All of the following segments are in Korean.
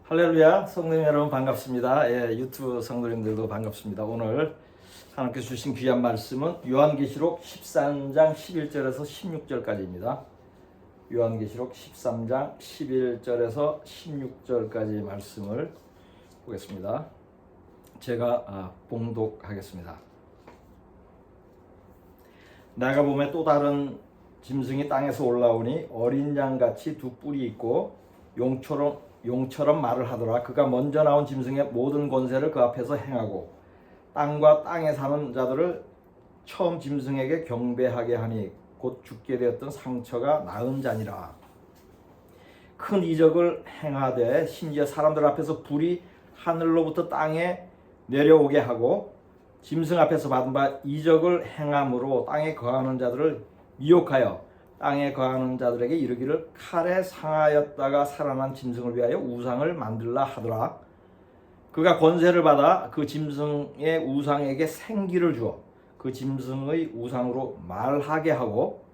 할렐루야, 성도님 여러분 반갑습니다. 유튜브 성도님들도 반갑습니다. 오늘 하나님께서 주신 귀한 말씀은 요한계시록 13장 11절에서 16절까지입니다. 요한계시록 13장 11절에서 16절까지 말씀을 보겠습니다. 제가 봉독하겠습니다. 내가 보매 또 다른 짐승이 땅에서 올라오니 어린 양같이 두 뿔이 있고 용처럼 말을 하더라. 그가 먼저 나온 짐승의 모든 권세를 그 앞에서 행하고 땅과 땅에 사는 자들을 처음 짐승에게 경배하게 하니 곧 죽게 되었던 상처가 나은 자니라. 큰 이적을 행하되 심지어 사람들 앞에서 불이 하늘로부터 땅에 내려오게 하고 짐승 앞에서 받은 바 이적을 행함으로 땅에 거하는 자들을 미혹하여 땅에 거하는 자들에게 이르기를 칼에 상하였다가 살아난 짐승을 위하여 우상을 만들라 하더라. 그가 권세를 받아 그 짐승의 우상에게 생기를 주어 그 짐승의 우상으로 말하게 하고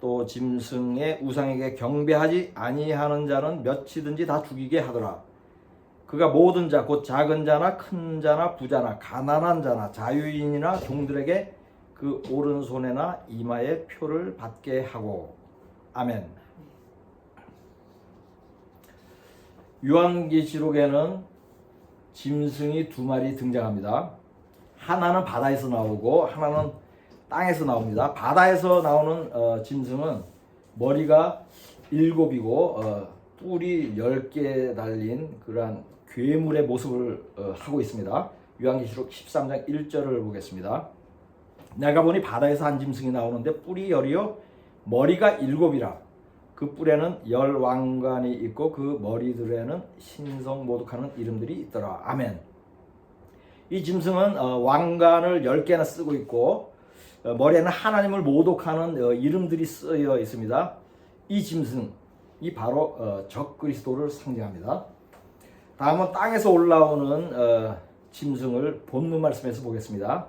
또 짐승의 우상에게 경배하지 아니하는 자는 몇이든지 다 죽이게 하더라. 그가 모든 자 곧 작은 자나 큰 자나 부자나 가난한 자나 자유인이나 종들에게 그 오른손에나 이마에 표를 받게 하고. 아멘. 요한계시록에는 짐승이 두 마리 등장합니다. 하나는 바다에서 나오고 하나는 땅에서 나옵니다. 바다에서 나오는 짐승은 머리가 7이고 뿔이 10개 달린 그러한 괴물의 모습을 하고 있습니다. 요한계시록 13장 1절을 보겠습니다. 내가 보니 바다에서 한 짐승이 나오는데 뿔이 10이요 머리가 7이라. 그 뿔에는 10왕관이 있고 그 머리들에는 신성 모독하는 이름들이 있더라. 아멘. 이 짐승은 왕관을 10개나 쓰고 있고 머리에는 하나님을 모독하는 이름들이 쓰여 있습니다. 이 짐승이 바로 적그리스도를 상징합니다. 다음은 땅에서 올라오는 짐승을 본문 말씀에서 보겠습니다.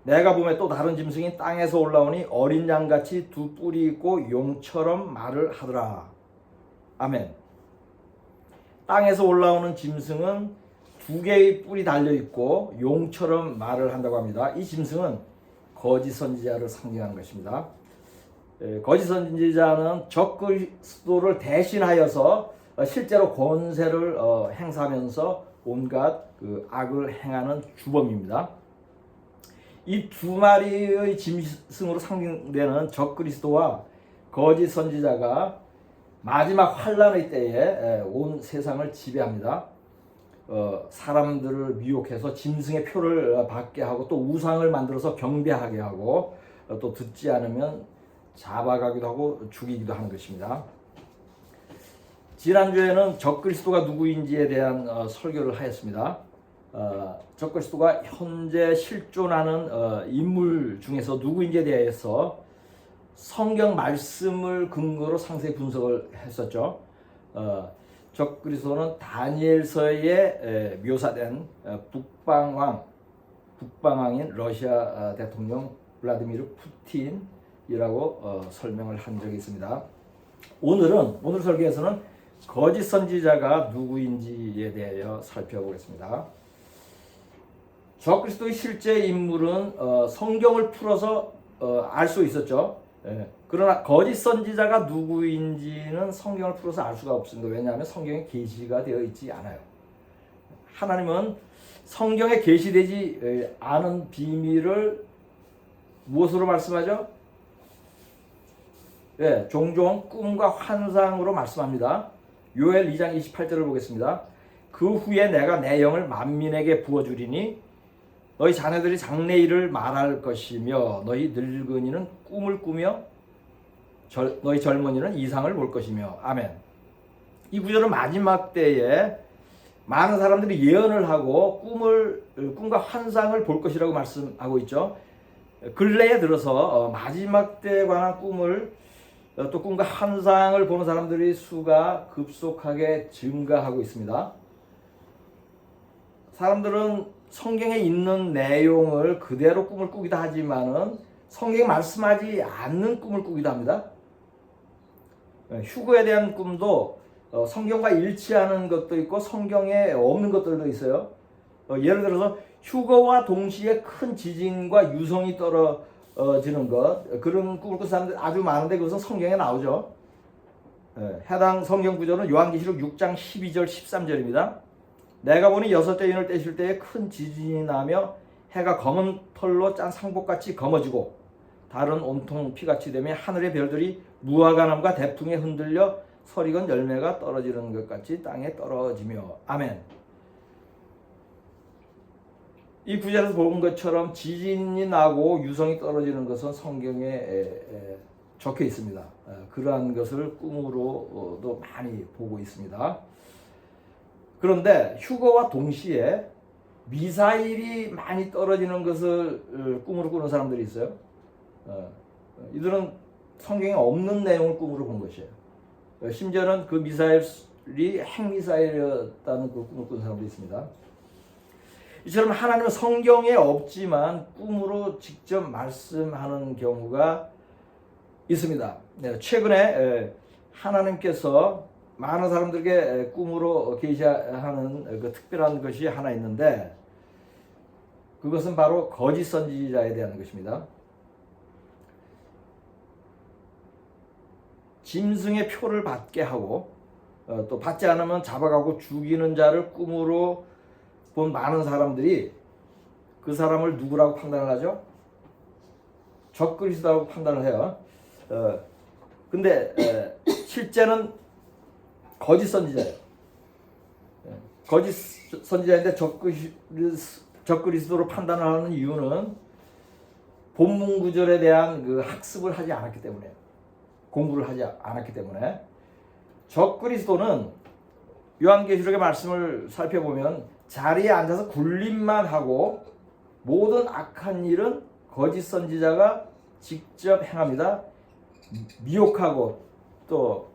내가 보매 또 다른 짐승이 땅에서 올라오니 어린 양같이 두 뿔이 있고 용처럼 말을 하더라. 아멘. 땅에서 올라오는 짐승은 2개의 뿔이 달려있고 용처럼 말을 한다고 합니다. 이 짐승은 거짓 선지자를 상징하는 것입니다. 거짓 선지자는 적그리스도를 대신하여서 실제로 권세를 행사하면서 온갖 그 악을 행하는 주범입니다. 이 두 마리의 짐승으로 상징되는 적그리스도와 거짓 선지자가 마지막 환란의 때에 온 세상을 지배합니다. 사람들을 미혹해서 짐승의 표를 받게 하고 또 우상을 만들어서 경배하게 하고 또 듣지 않으면 잡아가기도 하고 죽이기도 하는 것입니다. 지난주에는 적그리스도가 누구인지에 대한 설교를 하였습니다. 적그리스도가 현재 실존하는 인물 중에서 누구인지에 대해서 성경 말씀을 근거로 상세히 분석을 했었죠. 적그리스도는 다니엘서에 묘사된 북방왕인 러시아 대통령 블라디미르 푸틴이라고 설명을 한 적이 있습니다. 오늘 설교에서는 거짓 선지자가 누구인지에 대하여 살펴보겠습니다. 적그리스도의 실제 인물은 성경을 풀어서 알 수 있었죠. 그러나 거짓 선지자가 누구인지는 성경을 풀어서 알 수가 없습니다. 왜냐하면 성경에 계시가 되어 있지 않아요. 하나님은 성경에 계시되지 않은 비밀을 무엇으로 말씀하죠? 종종 꿈과 환상으로 말씀합니다. 요엘 2장 28절을 보겠습니다. 그 후에 내가 내 영을 만민에게 부어주리니 너희 자녀들이 장래일을 말할 것이며 너희 늙은이는 꿈을 꾸며 너희 젊은이는 이상을 볼 것이며. 아멘. 이 구절은 마지막 때에 많은 사람들이 예언을 하고 꿈과 환상을 볼 것이라고 말씀하고 있죠. 근래에 들어서 마지막 때에 관한 또 꿈과 환상을 보는 사람들의 수가 급속하게 증가하고 있습니다. 사람들은 성경에 있는 내용을 그대로 꿈을 꾸기도 하지만은 성경에 말씀하지 않는 꿈을 꾸기도 합니다. 휴거에 대한 꿈도 성경과 일치하는 것도 있고 성경에 없는 것들도 있어요. 예를 들어서 휴거와 동시에 큰 지진과 유성이 떨어지는 것, 그런 꿈을 꾼 사람들 아주 많은데 그것은 성경에 나오죠. 해당 성경 구절은 요한계시록 6장 12절 13절입니다. 내가 보니 여섯째 인을 떼실 때에 큰 지진이 나며 해가 검은 털로 짠 상복같이 검어지고 달은 온통 피같이 되며 하늘의 별들이 무화과나무가 대풍에 흔들려 설익은 열매가 떨어지는 것 같이 땅에 떨어지며. 아멘. 이 구절에서 본 것처럼 지진이 나고 유성이 떨어지는 것은 성경에 적혀 있습니다. 그러한 것을 꿈으로도 많이 보고 있습니다. 그런데 휴거와 동시에 미사일이 많이 떨어지는 것을 꿈으로 꾸는 사람들이 있어요. 이들은 성경에 없는 내용을 꿈으로 본 것이에요. 심지어는 그 미사일이 핵미사일이었다는 그 꿈을 꾼 사람도 있습니다. 이처럼 하나님은 성경에 없지만 꿈으로 직접 말씀하는 경우가 있습니다. 최근에 하나님께서 많은 사람들에게 꿈으로 계시하는 그 특별한 것이 하나 있는데 그것은 바로 거짓 선지자에 대한 것입니다. 짐승의 표를 받게 하고 또 받지 않으면 잡아가고 죽이는 자를 꿈으로 본 많은 사람들이 그 사람을 누구라고 판단을 하죠? 적그리스도라고 판단을 해요. 근데 실제는 거짓 선지자예요. 거짓 선지자인데 적그리스도로 판단을 하는 이유는 본문 구절에 대한 그 학습을 하지 않았기 때문에, 공부를 하지 않았기 때문에. 적그리스도는 요한계시록의 말씀을 살펴보면 자리에 앉아서 굴림만 하고 모든 악한 일은 거짓 선지자가 직접 행합니다. 미혹하고 또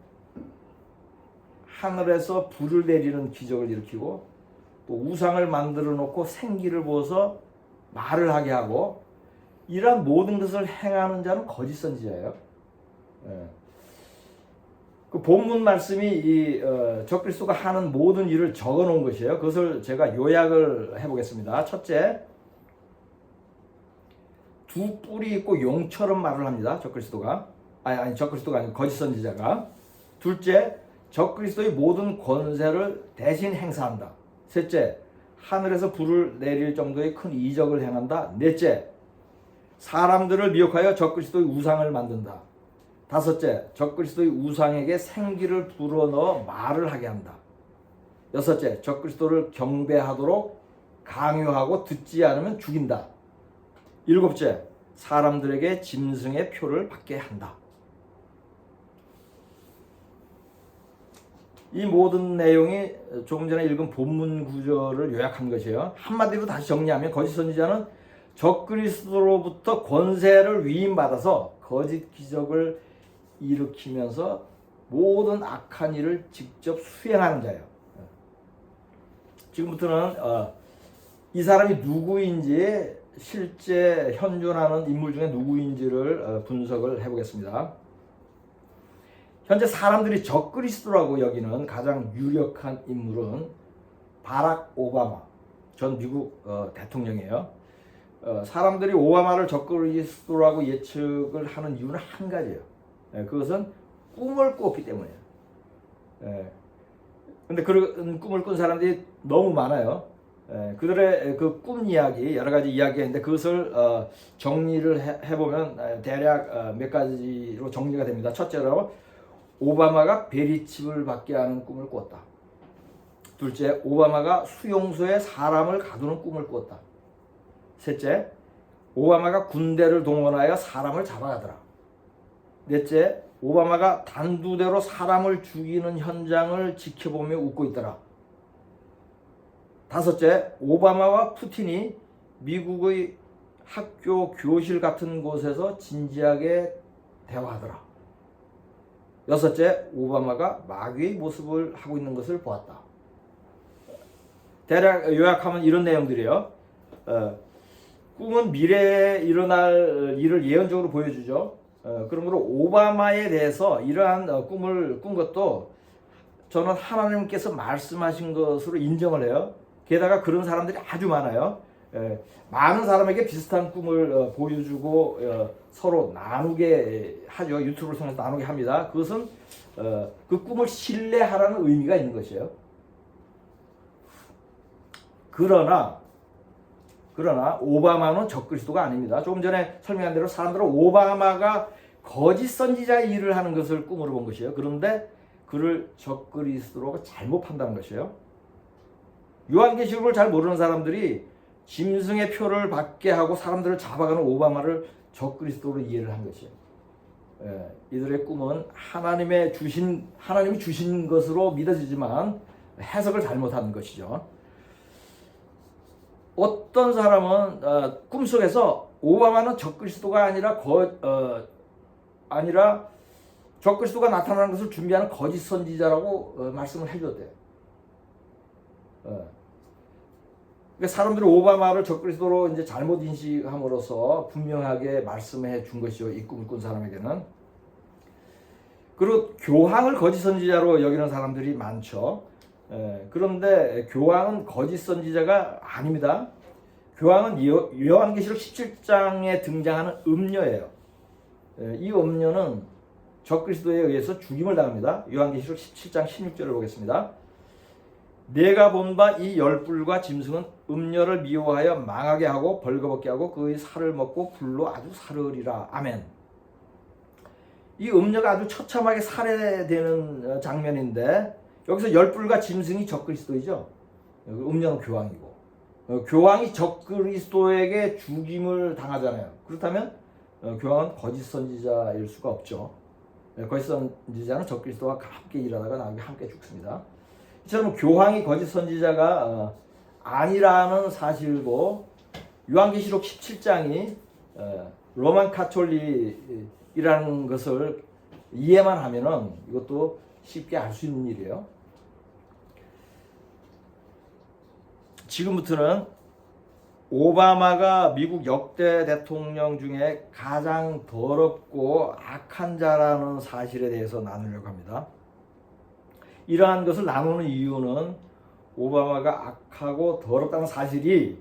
하늘에서 불을 내리는 기적을 일으키고 또 우상을 만들어 놓고 생기를 보아서 말을 하게 하고 이러한 모든 것을 행하는 자는 거짓 선지자예요. 그 본문 말씀이 이 적그리스도가 하는 모든 일을 적어 놓은 것이에요. 그것을 제가 요약을 해보겠습니다. 첫째, 두 뿔이 있고 용처럼 말을 합니다. 적그리스도가. 적그리스도가 아니고 거짓 선지자가. 둘째, 적그리스도의 모든 권세를 대신 행사한다. 셋째, 하늘에서 불을 내릴 정도의 큰 이적을 행한다. 넷째, 사람들을 미혹하여 적그리스도의 우상을 만든다. 다섯째, 적그리스도의 우상에게 생기를 불어넣어 말을 하게 한다. 여섯째, 적그리스도를 경배하도록 강요하고 듣지 않으면 죽인다. 일곱째, 사람들에게 짐승의 표를 받게 한다. 이 모든 내용이 조금 전에 읽은 본문 구절을 요약한 것이에요. 한마디로 다시 정리하면 거짓 선지자는 적그리스도로부터 권세를 위임받아서 거짓 기적을 일으키면서 모든 악한 일을 직접 수행하는 자예요. 지금부터는 이 사람이 누구인지 실제 현존하는 인물 중에 누구인지를 분석을 해보겠습니다. 현재 사람들이 적그리스도라고 여기는 가장 유력한 인물은 바락 오바마 전 미국 대통령이에요. 사람들이 오바마를 적그리스도라고 예측을 하는 이유는 한 가지예요. 그것은 꿈을 꿨기 때문이에요. 근데 그런 꿈을 꾼 사람들이 너무 많아요. 그들의 그 꿈 이야기, 여러 가지 이야기가 있는데 그것을 정리를 해보면 대략 몇 가지로 정리가 됩니다. 첫째로 오바마가 베리칩을 받게 하는 꿈을 꿨다. 둘째, 오바마가 수용소에 사람을 가두는 꿈을 꿨다. 셋째, 오바마가 군대를 동원하여 사람을 잡아가더라. 넷째, 오바마가 단두대로 사람을 죽이는 현장을 지켜보며 웃고 있더라. 다섯째, 오바마와 푸틴이 미국의 학교 교실 같은 곳에서 진지하게 대화하더라. 여섯째, 오바마가 마귀의 모습을 하고 있는 것을 보았다. 대략 요약하면 이런 내용들이에요. 꿈은 미래에 일어날 일을 예언적으로 보여주죠. 그러므로 오바마에 대해서 이러한 꿈을 꾼 것도 저는 하나님께서 말씀하신 것으로 인정을 해요. 게다가 그런 사람들이 아주 많아요. 많은 사람에게 비슷한 꿈을 보여주고 서로 나누게 하죠. 유튜브를 통해서 나누게 합니다. 그것은 그 꿈을 신뢰하라는 의미가 있는 것이에요. 그러나 오바마는 적그리스도가 아닙니다. 조금 전에 설명한 대로 사람들은 오바마가 거짓 선지자의 일을 하는 것을 꿈으로 본 것이에요. 그런데 그를 적그리스도로 잘못 판단한 것이에요. 요한계시록을 잘 모르는 사람들이 짐승의 표를 받게 하고 사람들을 잡아가는 오바마를 적그리스도로 이해를 한 것이에요. 이들의 꿈은 하나님이 주신 것으로 믿어지지만 해석을 잘못한 것이죠. 어떤 사람은 꿈속에서 오바마는 적그리스도가 아니라 적그리스도가 나타나는 것을 준비하는 거짓 선지자라고 말씀을 해줬대요. 그러니까 사람들이 오바마를 적그리스도로 이제 잘못 인식함으로써 분명하게 말씀해 준 것이죠. 이 꿈을 꾼 사람에게는. 그리고 교황을 거짓 선지자로 여기는 사람들이 많죠. 그런데 교황은 거짓 선지자가 아닙니다. 교황은 요한계시록 17장에 등장하는 음녀예요. 이 음녀는 적그리스도에 의해서 죽임을 당합니다. 요한계시록 17장 16절을 보겠습니다. 내가 본 바 이 열불과 짐승은 음녀를 미워하여 망하게 하고 벌거벗게 하고 그의 살을 먹고 불로 아주 사르리라. 아멘. 이 음녀가 아주 처참하게 살해되는 장면인데 여기서 열불과 짐승이 적그리스도이죠. 음녀는 교황이고 교황이 적그리스도에게 죽임을 당하잖아요. 그렇다면 교황은 거짓 선지자일 수가 없죠. 거짓 선지자는 적그리스도와 함께 일하다가 나중에 함께 죽습니다. 이처럼 교황이 거짓 선지자가 아니라는 사실고 요한계시록 17장이 로만 카톨릭이라는 것을 이해만 하면은 이것도 쉽게 알 수 있는 일이에요. 지금부터는 오바마가 미국 역대 대통령 중에 가장 더럽고 악한 자라는 사실에 대해서 나누려고 합니다. 이러한 것을 나누는 이유는 오바마가 악하고 더럽다는 사실이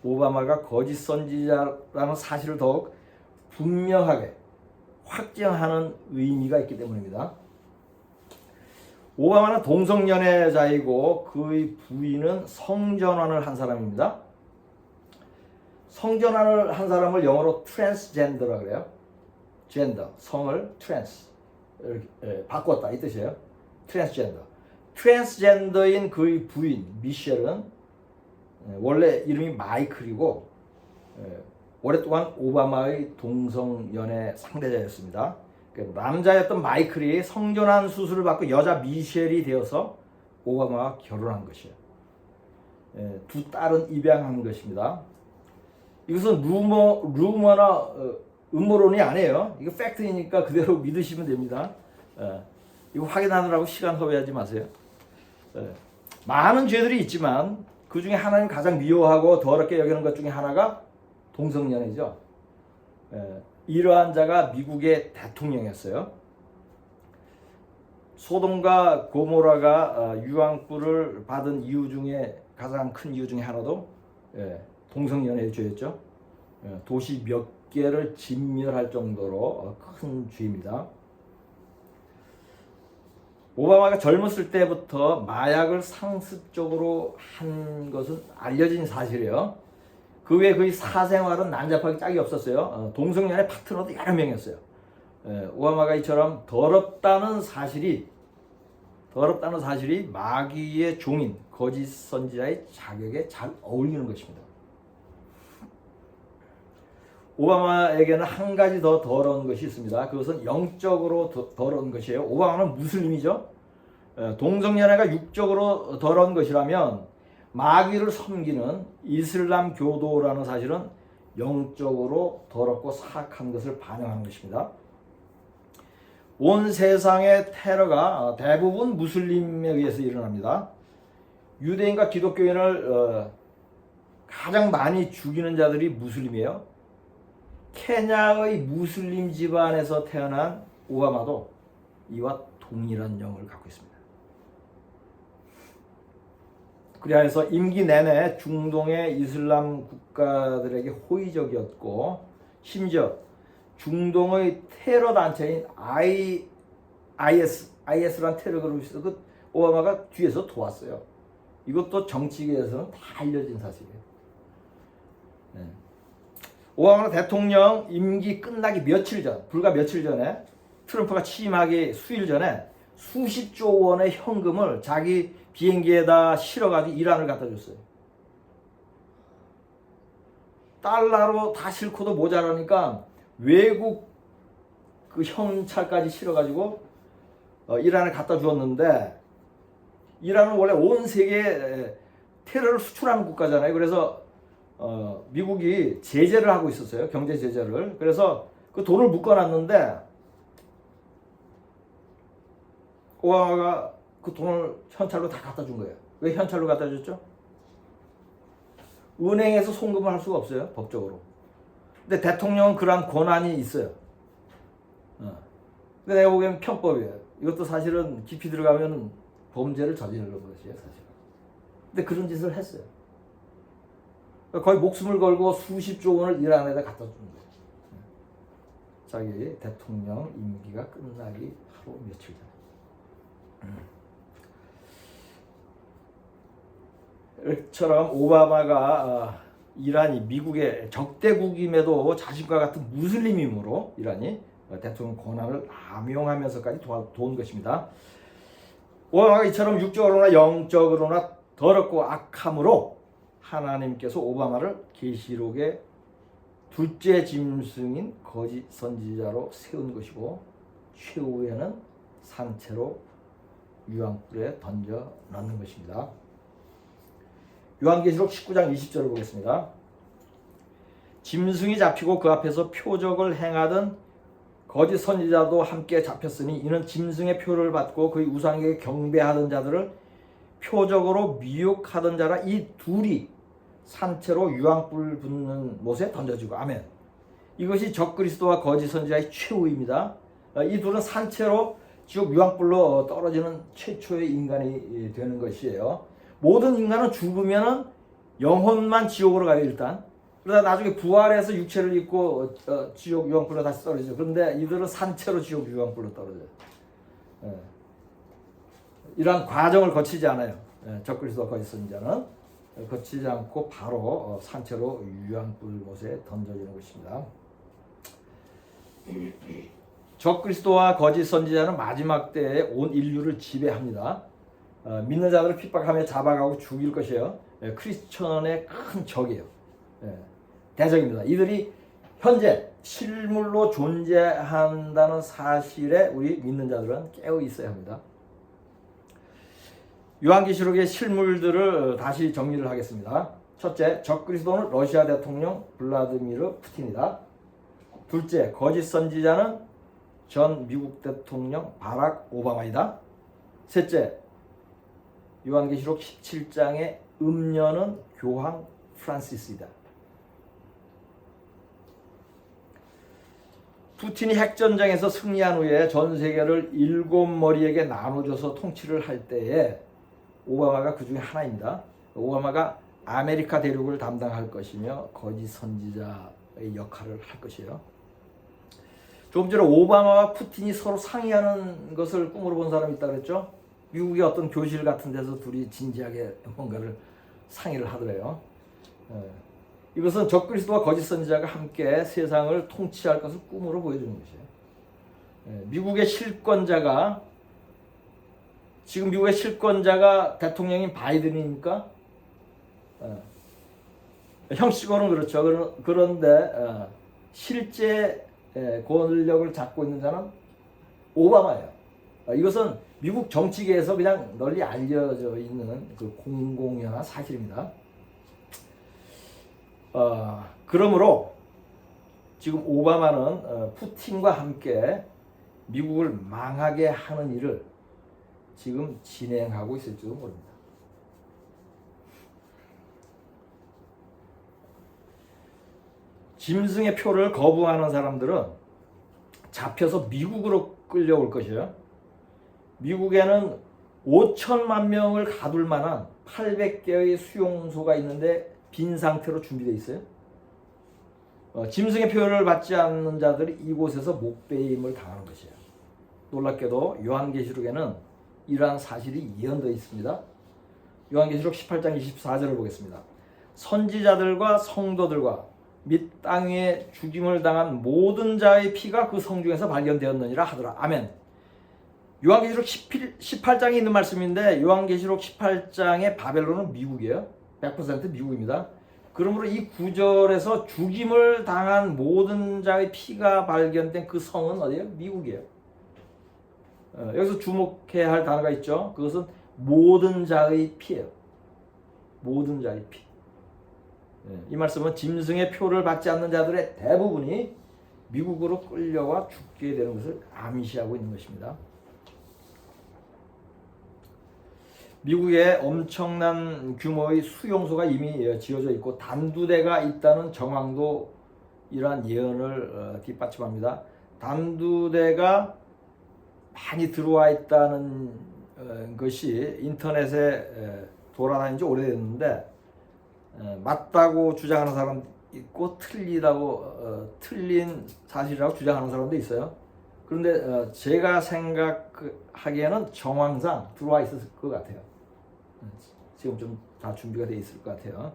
오바마가 거짓 선지자라는 사실을 더욱 분명하게 확정하는 의미가 있기 때문입니다. 오바마는 동성연애자이고 그의 부인은 성전환을 한 사람입니다. 성전환을 한 사람을 영어로 트랜스젠더라고 그래요. 젠더, 성을 트랜스, 바꿨다 이 뜻이에요. 트랜스젠더인 그의 부인 미셸은 원래 이름이 마이클이고 오랫동안 오바마의 동성연애 상대자였습니다. 남자였던 마이클이 성전환 수술을 받고 여자 미셸이 되어서 오바마와 결혼한 것이에요. 두 딸은 입양한 것입니다. 이것은 루머나 음모론이 아니에요. 이거 팩트이니까 그대로 믿으시면 됩니다. 이거 확인하느라고 시간 허비하지 마세요. 많은 죄들이 있지만 그 중에 하나님 가장 미워하고 더럽게 여기는 것 중에 하나가 동성연애죠. 이러한 자가 미국의 대통령이었어요. 소돔과 고모라가 유황불을 받은 이유 중에 가장 큰 이유 중에 하나도 동성연애의 죄였죠. 도시 몇 개를 진멸할 정도로 큰 죄입니다. 오바마가 젊었을 때부터 마약을 상습적으로 한 것은 알려진 사실이에요. 그 외에 그의 사생활은 난잡하기 짝이 없었어요. 동성연애 파트너도 여러 명이었어요. 오바마가 이처럼 더럽다는 사실이 마귀의 종인 거짓 선지자의 자격에 잘 어울리는 것입니다. 오바마에게는 한 가지 더 더러운 것이 있습니다. 그것은 영적으로 더러운 것이에요. 오바마는 무슬림이죠. 동성연애가 육적으로 더러운 것이라면 마귀를 섬기는 이슬람 교도라는 사실은 영적으로 더럽고 사악한 것을 반영하는 것입니다. 온 세상의 테러가 대부분 무슬림에 의해서 일어납니다. 유대인과 기독교인을 가장 많이 죽이는 자들이 무슬림이에요. 케냐의 무슬림 집안에서 태어난 오바마도 이와 동일한 영을 갖고 있습니다. 그래서 임기 내내 중동의 이슬람 국가들에게 호의적이었고 심지어 중동의 테러 단체인 IS라는 테러 그룹이 있어 그 오바마가 뒤에서 도왔어요. 이것도 정치계에서는 다 알려진 사실이에요. 네. 오바마 대통령 임기 끝나기 며칠 전, 불과 며칠 전에 트럼프가 취임하기 수일 전에 수십조 원의 현금을 자기 비행기에다 실어가지고 이란을 갖다 줬어요. 달러로 다 싣고도 모자라니까 외국 그 현찰까지 실어가지고 이란을 갖다 주었는데 이란은 원래 온 세계에 테러를 수출하는 국가잖아요. 그래서 미국이 제재를 하고 있었어요. 경제 제재를. 그래서 그 돈을 묶어놨는데 오바마가 그 돈을 현찰로 다 갖다 준 거예요. 왜 현찰로 갖다 줬죠? 은행에서 송금을 할 수가 없어요. 법적으로. 근데 대통령은 그러한 권한이 있어요. 근데 내가 보기엔 편법이에요. 이것도 사실은 깊이 들어가면 범죄를 저지르는 것이에요. 사실은. 근데 그런 짓을 했어요. 거의 목숨을 걸고 수십조 원을 이란에다 갖다 준 거예요. 자기 대통령 임기가 끝나기 하루 며칠 전에. 처럼 오바마가 이란이 미국의 적대국임에도 자신과 같은 무슬림이므로 이란이 대통령 권한을 남용하면서까지 도운 것입니다. 오바마가 이처럼 육적으로나 영적으로나 더럽고 악함으로 하나님께서 오바마를 계시록의 둘째 짐승인 거짓 선지자로 세운 것이고 최후에는 산채로 유황불에 던져 넣는 것입니다. 요한계시록 19장 20절을 보겠습니다. 짐승이 잡히고 그 앞에서 표적을 행하던 거짓 선지자도 함께 잡혔으니 이는 짐승의 표를 받고 그의 우상에게 경배하던 자들을 표적으로 미혹하던 자라. 이 둘이 산채로 유황불 붙는 못에 던져지고. 아멘. 이것이 적그리스도와 거짓 선지자의 최후입니다. 이 둘은 산채로 지옥 유황불로 떨어지는 최초의 인간이 되는 것이에요. 모든 인간은 죽으면 영혼만 지옥으로 가요. 일단. 그러다 나중에 부활해서 육체를 입고 지옥 유황불로 다시 떨어지죠. 그런데 이들은 산채로 지옥 유황불로 떨어져요. 이러한 과정을 거치지 않아요. 적그리스도와 거짓 선지자는 거치지 않고 바로 산채로 유황불 못에 던져지는 것입니다. 적그리스도와 거짓 선지자는 마지막 때에 온 인류를 지배합니다. 믿는 자들을 핍박하며 잡아가고 죽일 것이에요. 크리스천의 큰 적이에요. 대적입니다. 이들이 현재 실물로 존재한다는 사실에 우리 믿는 자들은 깨어 있어야 합니다. 요한계시록의 실물들을 다시 정리를 하겠습니다. 첫째, 적그리스도는 러시아 대통령 블라디미르 푸틴이다. 둘째, 거짓 선지자는 전 미국 대통령 바락 오바마이다. 셋째, 요한계시록 17장의 음녀는 교황 프란시스이다. 푸틴이 핵전쟁에서 승리한 후에 전 세계를 7머리에게 나눠줘서 통치를 할 때에 오바마가 그 중에 하나입니다. 오바마가 아메리카 대륙을 담당할 것이며 거짓 선지자의 역할을 할 것이에요. 조금 전에 오바마와 푸틴이 서로 상의하는 것을 꿈으로 본 사람이 있다고 그랬죠. 미국의 어떤 교실 같은 데서 둘이 진지하게 뭔가를 상의를 하더래요. 이것은 적그리스도와 거짓 선지자가 함께 세상을 통치할 것을 꿈으로 보여주는 것이에요. 미국의 실권자가 지금 미국의 실권자가 대통령인 바이든이니까 형식으로는 그렇죠. 그런데 실제 권력을 잡고 있는 자는 오바마예요. 이것은 미국 정치계에서 그냥 널리 알려져 있는 그 공공연한 사실입니다. 그러므로 지금 오바마는 푸틴과 함께 미국을 망하게 하는 일을 지금 진행하고 있을지도 모릅니다. 짐승의 표를 거부하는 사람들은 잡혀서 미국으로 끌려올 것이에요. 미국에는 5천만 명을 가둘 만한 800개의 수용소가 있는데 빈 상태로 준비되어 있어요. 짐승의 표를 받지 않는 자들이 이곳에서 목배임을 당하는 것이에요. 놀랍게도 요한계시록에는 이러한 사실이 예언되어 있습니다. 요한계시록 18장 24절을 보겠습니다. 선지자들과 성도들과 및 땅 위에 죽임을 당한 모든 자의 피가 그 성 중에서 발견되었느니라 하더라. 아멘. 요한계시록 18장에 있는 말씀인데 요한계시록 18장의 바벨론은 미국이에요. 100% 미국입니다. 그러므로 이 구절에서 죽임을 당한 모든 자의 피가 발견된 그 성은 어디예요? 미국이에요. 여기서 주목해야 할 단어가 있죠. 그것은 모든 자의 피예요. 모든 자의 피. 이 말씀은 짐승의 표를 받지 않는 자들의 대부분이 미국으로 끌려와 죽게 되는 것을 암시하고 있는 것입니다. 미국에 엄청난 규모의 수용소가 이미 지어져 있고 단두대가 있다는 정황도 이러한 예언을 뒷받침합니다. 단두대가 많이 들어와 있다는 것이 인터넷에 돌아다닌 지 오래됐는데 맞다고 주장하는 사람 있고 틀린 사실이라고 주장하는 사람도 있어요. 그런데 제가 생각하기에는 정황상 들어와 있었을 것 같아요. 지금 좀 다 준비가 되어 있을 것 같아요.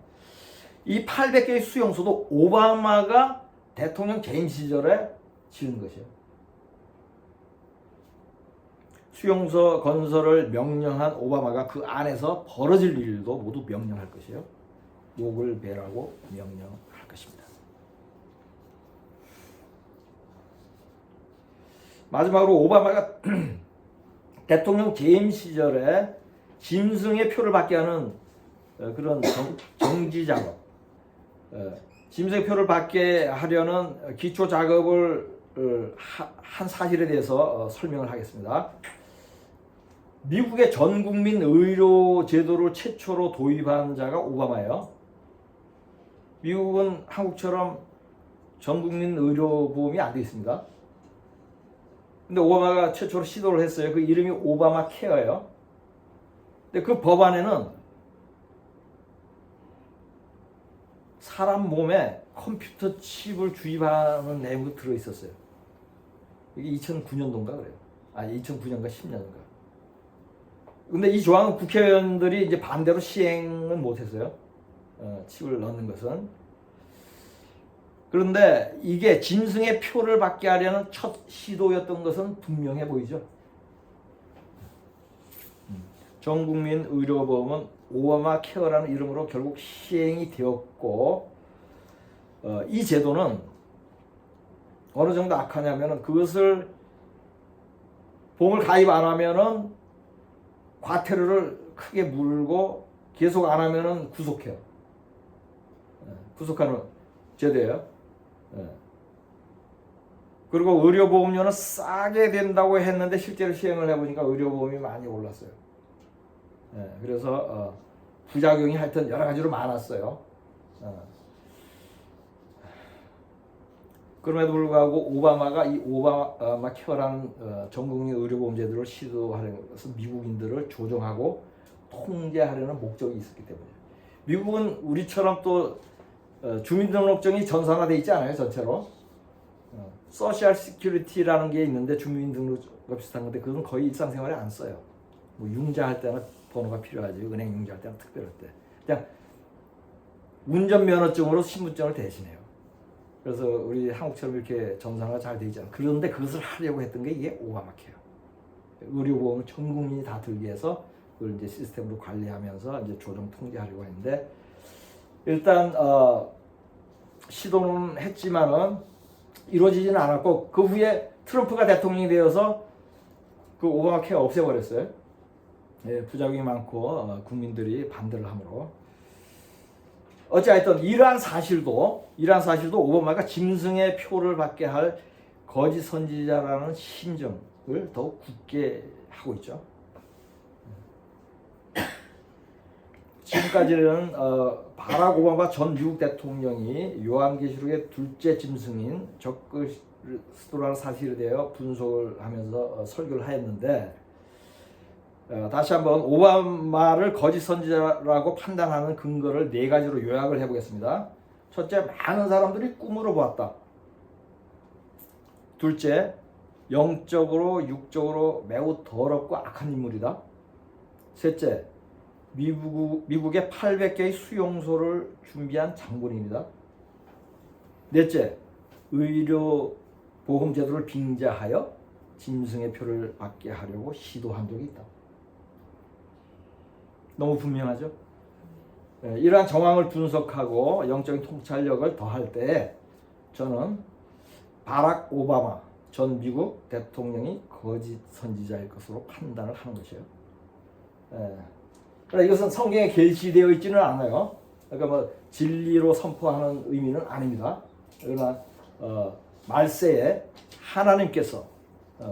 이 800개의 수용소도 오바마가 대통령 재임 시절에 지은 것이에요. 수용소 건설을 명령한 오바마가 그 안에서 벌어질 일도 모두 명령할 것이에요. 목을 베라고 명령할 것입니다. 마지막으로 오바마가 대통령 재임 시절에 짐승의 표를 받게 하는 그런 정지 작업, 짐승의 표를 받게 하려는 기초 작업을 한 사실에 대해서 설명을 하겠습니다. 미국의 전국민 의료 제도를 최초로 도입한 자가 오바마예요. 미국은 한국처럼 전국민 의료보험이 안 돼 있습니다. 근데 오바마가 최초로 시도를 했어요. 그 이름이 오바마 케어예요. 근데 그 법안에는 사람 몸에 컴퓨터 칩을 주입하는 내용도 들어있었어요. 이게 2009년도인가 그래요. 2009년인가 10년인가. 근데 이 조항은 국회의원들이 이제 반대로 시행은 못했어요. 칩을 넣는 것은. 그런데 이게 짐승의 표를 받게 하려는 첫 시도였던 것은 분명해 보이죠. 전국민 의료보험은 오바마 케어라는 이름으로 결국 시행이 되었고, 이 제도는 어느 정도 악하냐면은 그것을 보험을 가입 안 하면은 과태료를 크게 물고 계속 안 하면은 구속해요. 구속하는 제도예요. 그리고 의료보험료는 싸게 된다고 했는데 실제로 시행을 해보니까 의료보험이 많이 올랐어요. 그래서 부작용이 하여튼 여러 가지로 많았어요. 그럼에도 불구하고 오바마가 이 오바마 케어라는 전국민 의료보험 제도를 시도하려는 것은 미국인들을 조정하고 통제하려는 목적이 있었기 때문이에요. 미국은 우리처럼 또 주민등록증이 전산화되어 있지 않아요, 전체로. 소셜 시큐리티라는 게 있는데 주민등록과 비슷한 건데 그건 거의 일상생활에 안 써요. 뭐 융자할 때는 번호가 필요하지, 은행 융자할 때는 특별할 때. 그냥 운전면허증으로 신분증을 대신해요. 그래서 우리 한국처럼 이렇게 전산화가 잘 되어 있잖아요. 그런데 그것을 하려고 했던 게 이게 오바마케어. 의료보험을 전 국민이 다 들게 해서 그걸 이제 시스템으로 관리하면서 이제 조정 통제하려고 했는데 일단 시도는 했지만은 이루어지지는 않았고 그 후에 트럼프가 대통령이 되어서 그 오바마 케어 없애버렸어요. 부작용이 많고 국민들이 반대를 하므로 어찌하여튼 이러한 사실도 오바마가 짐승의 표를 받게 할 거짓 선지자라는 심정을 더욱 굳게 하고 있죠. 지금까지는 바락 오바마 전 미국 대통령이 요한계시록의 둘째 짐승인 적그리스도라는 사실에 대해 분석을 하면서 설교를 하였는데 다시 한번 오바마를 거짓 선지자라고 판단하는 근거를 네 가지로 요약을 해보겠습니다. 첫째, 많은 사람들이 꿈으로 보았다. 둘째, 영적으로 육적으로 매우 더럽고 악한 인물이다. 셋째, 미국의 800개의 수용소를 준비한 장본인이다. 넷째, 의료보험제도를 빙자하여 짐승의 표를 받게 하려고 시도한 적이 있다. 너무 분명하죠? 이러한 정황을 분석하고 영적인 통찰력을 더할 때 저는 바락 오바마 전 미국 대통령이 거짓 선지자일 것으로 판단을 하는 것이에요. 그러나 이것은 성경에 계시되어 있지는 않아요. 그러니까 뭐 진리로 선포하는 의미는 아닙니다. 그러나 말세에 하나님께서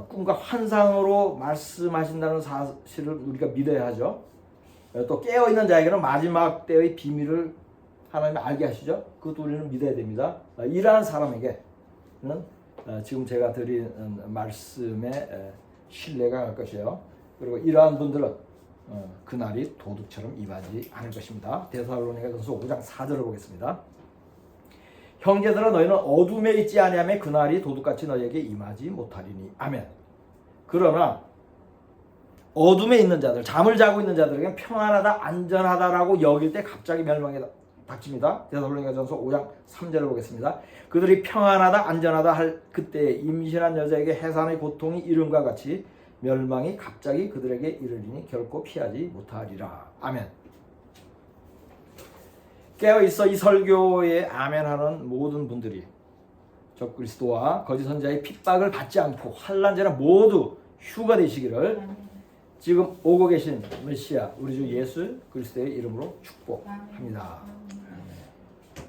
꿈과 환상으로 말씀하신다는 사실을 우리가 믿어야 하죠. 또 깨어있는 자에게는 마지막 때의 비밀을 하나님이 알게 하시죠. 그것도 우리는 믿어야 됩니다. 이러한 사람에게는 지금 제가 드린 말씀에 신뢰가 갈 것이에요. 그리고 이러한 분들은 그날이 도둑처럼 임하지 않을 것입니다. 데살로니가전서 5장 4절을 보겠습니다. 형제들아 너희는 어둠에 있지 아니하며 그날이 도둑같이 너희에게 임하지 못하리니 아멘. 그러나 어둠에 있는 자들, 잠을 자고 있는 자들에게는 평안하다, 안전하다라고 여길 때 갑자기 멸망이 닥칩니다. 데살로니가전서 5장 3절을 보겠습니다. 그들이 평안하다, 안전하다 할 그때 임신한 여자에게 해산의 고통이 이름과 같이 멸망이 갑자기 그들에게 이르리니 결코 피하지 못하리라. 아멘. 깨어있어 이 설교에 아멘하는 모든 분들이 적그리스도와 거짓 선지자의 핍박을 받지 않고 환난제나 모두 휴가 되시기를 지금 오고 계신 메시아 우리 주 예수 그리스도의 이름으로 축복합니다.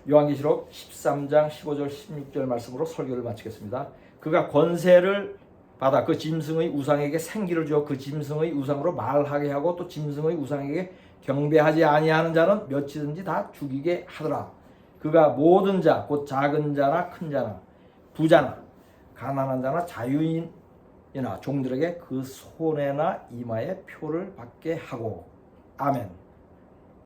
요한계시록 13장 15절 16절 말씀으로 설교를 마치겠습니다. 그가 권세를 받아 그 짐승의 우상에게 생기를 주어 그 짐승의 우상으로 말하게 하고 또 짐승의 우상에게 경배하지 아니하는 자는 몇이든지 다 죽이게 하더라. 그가 모든 자 곧 작은 자나 큰 자나 부자나 가난한 자나 자유인이나 종들에게 그 손에나 이마에 표를 받게 하고 아멘.